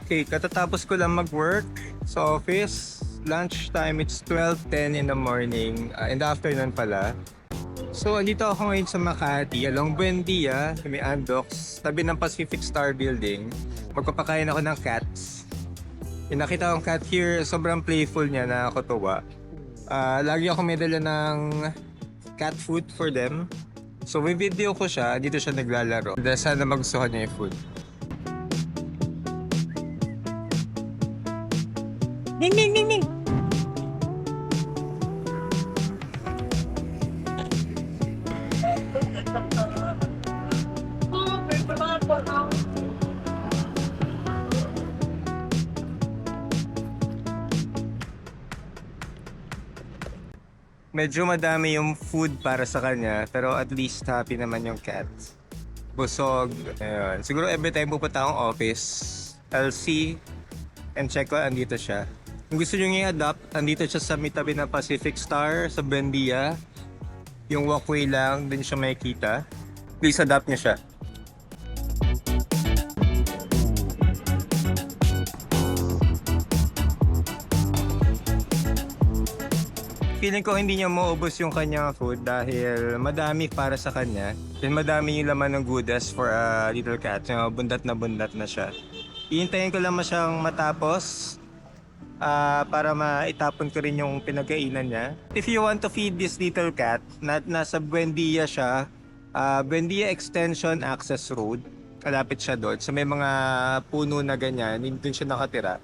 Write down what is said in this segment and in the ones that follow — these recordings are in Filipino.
Okay, katatapos ko lang mag-work sa office. Lunch time, it's 12:10 in the morning. In the afternoon pala. So, andito ako ngayon sa Makati, along Buendia, sa may Andox, tabi ng Pacific Star Building. Magpapakain ako ng cats. Yung nakita kong cat here, sobrang playful niya, nakakatuwa. Lagi ako may dala ng cat food for them. So, may video ko siya, dito siya naglalaro. Sana magustuhan niya yung food. Ning, ning, ning, ning! Medyo madami yung food para sa kanya, pero at least happy naman yung cat. Busog. Ayun. Siguro every time pupunta akong office, I'll see and check ko andito siya. Kung gusto nyo i-adopt, andito siya sa tabi ng Pacific Star, sa Buendia. Yung walkway lang, din siya makikita. Please adopt niya siya. Feeling ko hindi niya maubos yung kanyang food dahil madami para sa kanya. And madami yung laman ng goodies for a little cat. Yung bundat na siya. Iintayin ko lang siyang matapos para maitapon ko rin yung pinagkainan niya. If you want to feed this little cat, nasa Buendia siya. Buendia Extension Access Road. Kalapit siya doon. So may mga puno na ganyan. Doon siya nakatira.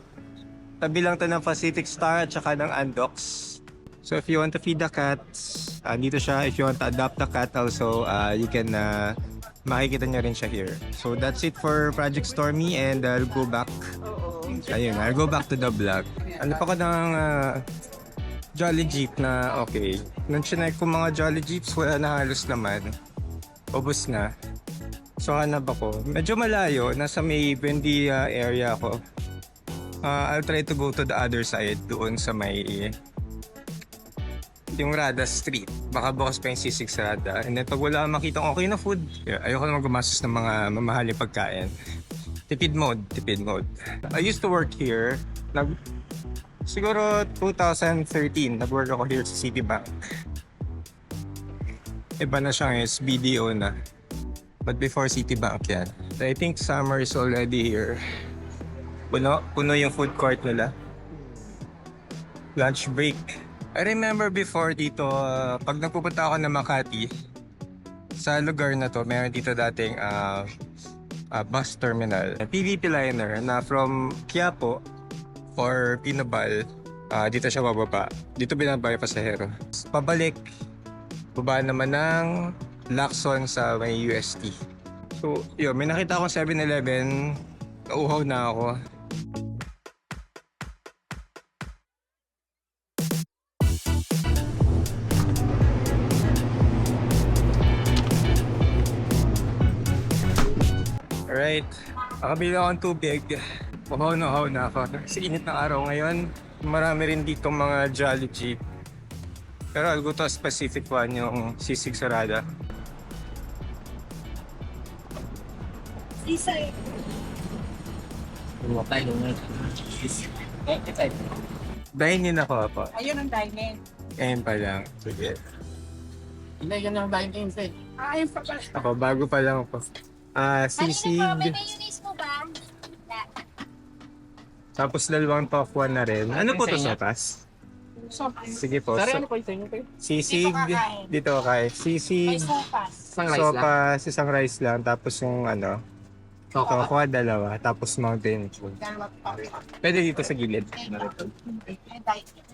Tabi lang to ng Pacific Star at saka ng Andox. So if you want to feed the cats, dito siya. If you want to adopt the cat also, you can makikita niya rin siya here. So that's it for Project Stormy and I'll go back. Ayun, I'll go back to the vlog. Ano pa ko ng Jolly Jeep na okay. Nung chinek ko mga Jolly Jeeps, wala na halos naman. Ubus na. So hanap ako. Medyo malayo, nasa may Buendia area ako. I'll try to go to the other side doon sa may yung Rada Street. Baka bukas pa yung C6 Rada. And then pag wala akong makitang okay na food, ayoko naman gumastos ng mga mamahaling pagkain. Tipid mode. I used to work here. Siguro 2013, nag-work ako here sa Citibank. Iba na siya ngayon, BDO na. But before Citibank yan. I think summer is already here. Puno yung food court nila. Lunch break. I remember before dito, pag nagpupunta ako ng Makati, sa lugar na to, meron dito dating bus terminal. PVP liner na from Quiapo or Pinobal, dito siya bababa. Dito binabay pasahero. Pabalik, baba naman ng Lacson sa may UST. So, yun, may nakita akong 7-Eleven, nauhaw na ako. Alright, nakabili ako ng tubig. Uhaw na ako. Kasi init ng araw ngayon. Marami rin dito mga Jolly Jeep. Pero I'll go to a specific one, yung C6 Sarada. Isay. Dine-in ako po. Ayun ang dining. Ngayon pa lang. Sige. Hindi, yan ang dining set. Ayun pa pala. Ako, bago pa lang ako. Sisig. May mayonnaise mo ba? Tapos dalawang tokwa na rin. Ano po to, sopas? Sige po. Sorry, ano po yung inyo kayo? Sisig. Dito kay. May Sisig. sopas. Isang rice lang. Sopas, isang rice lang. Tapos yung tokwa dalawa. Tapos mountain food. Pwede dito sa gilid.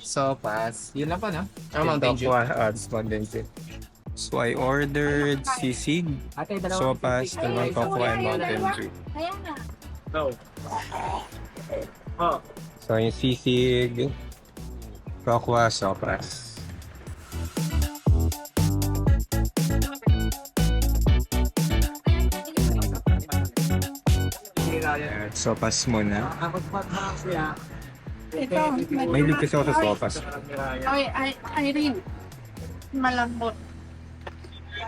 Sopas. Yun lang po, no? Mountain Dew. Tokwa, tapos mountain food. So I ordered sisig, Ate, dalawa. sopas, dalawang tokwa, and mountain dew. Kaya nga. No. Oh. So yung sisig, tokwa, sopas. Sopas muna. Ito. May liig kasi ako sa sopas. Ay rin. Malambot.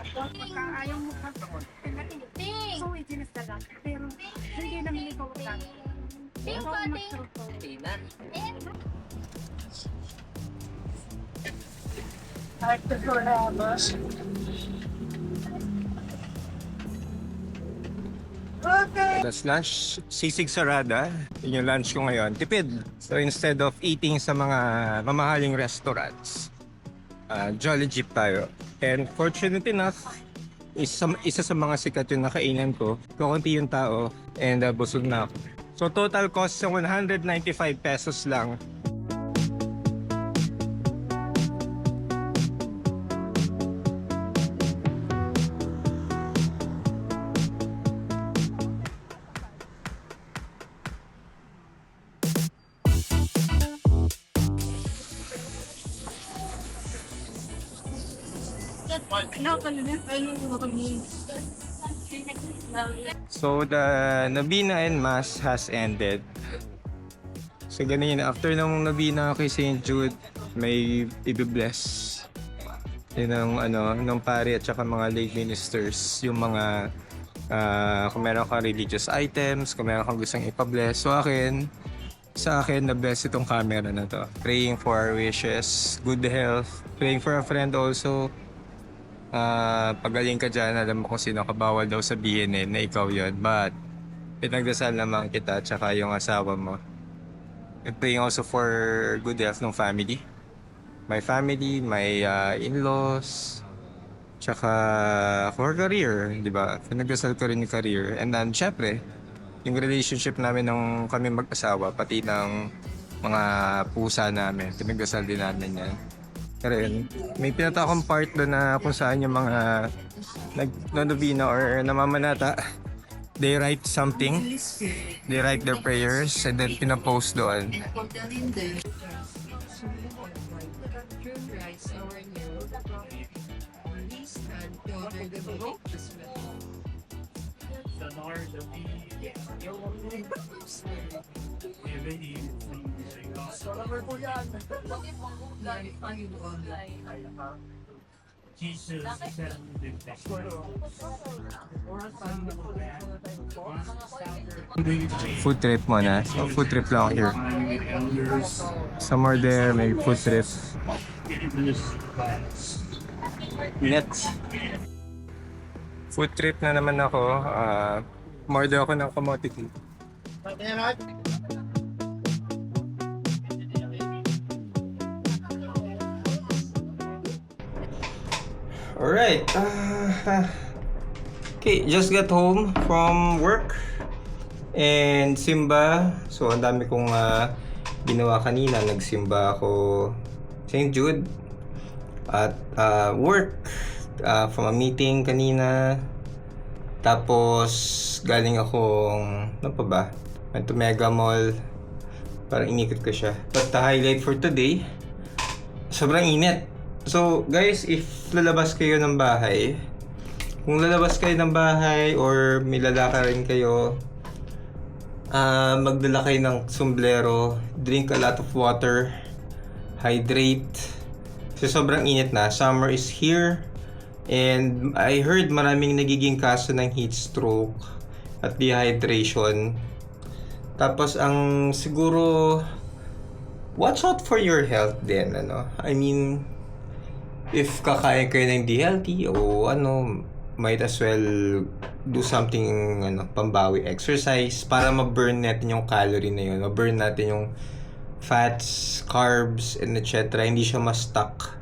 Ayaw mo ka. Ting! So, itinasdagan. Pero, hindi naman ikaw lang. Ting pa, ting. Arte forever. Okay. That's lunch. Sisig sarada. Yun yung lunch ko ngayon. Tipid. So instead of eating sa mga mamahaling restaurants, Jolly Jeep tayo. And fortunate enough, isa sa mga sikat yung nakainan ko. Kukunti yung tao and busog na ako. So total cost sa 195 pesos lang. So the Nabina and Mass has ended. So ganun yun, after nung Nabina kay St. Jude, may ibibless. Yun ang nung pari at saka mga lay ministers, yung mga kung meron kang religious items, kung meron kang gustong ipabless. So sa akin, na-bless itong camera na to. Praying for our wishes, good health, praying for a friend also. Pagaling ka dyan, alam mo kung sino ka, bawal daw sabihin na ikaw yun. But, pinagdasal naman kita tsaka yung asawa mo. And praying also for good health ng family. My family, my in-laws, tsaka for career, di ba? Pinagdasal ko rin yung career. And then, syempre, yung relationship namin ng kami mag-asawa, pati ng mga pusa namin, pinagdasal din namin yan. Pero yun, may pinatakong part doon na kung saan yung mga nag-nonobina or namamanata, they write something, they write their prayers, and then pinapost doon. Food trip muna. So, food trip lang here. Somewhere there, may food trip. Next. Food trip na naman ako. Order ako ng commodity. Alright. Okay, just got home from work and simba. So, ang dami kong ginawa kanina. Nagsimba ako St. Jude at work from a meeting kanina. Tapos, galing akong, ano pa ba? Went to Mega Mall. Parang inikot ko siya. But the highlight for today, sobrang init. So, guys, if lalabas kayo ng bahay, kung lalabas kayo ng bahay or may lalakarin kayo, magdala kayo ng sombrero, drink a lot of water, hydrate. So, sobrang init na. Summer is here. And I heard maraming nagiging kaso ng heat stroke at dehydration. Tapos ang siguro, watch out for your health din, ano? I mean, if kakain kayo ng DLT o might as well do something pambawi exercise para ma-burn natin yung calorie na yun, ma-burn natin yung fats, carbs, and etc. Hindi siya ma-stuck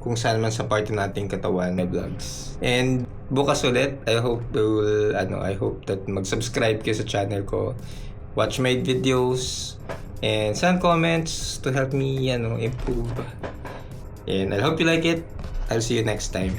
kung saan man sa part nating katawan na vlogs. And bukas ulit, I hope that mag-subscribe kayo sa channel ko. Watch my videos and send comments to help me improve. And I hope you like it. I'll see you next time.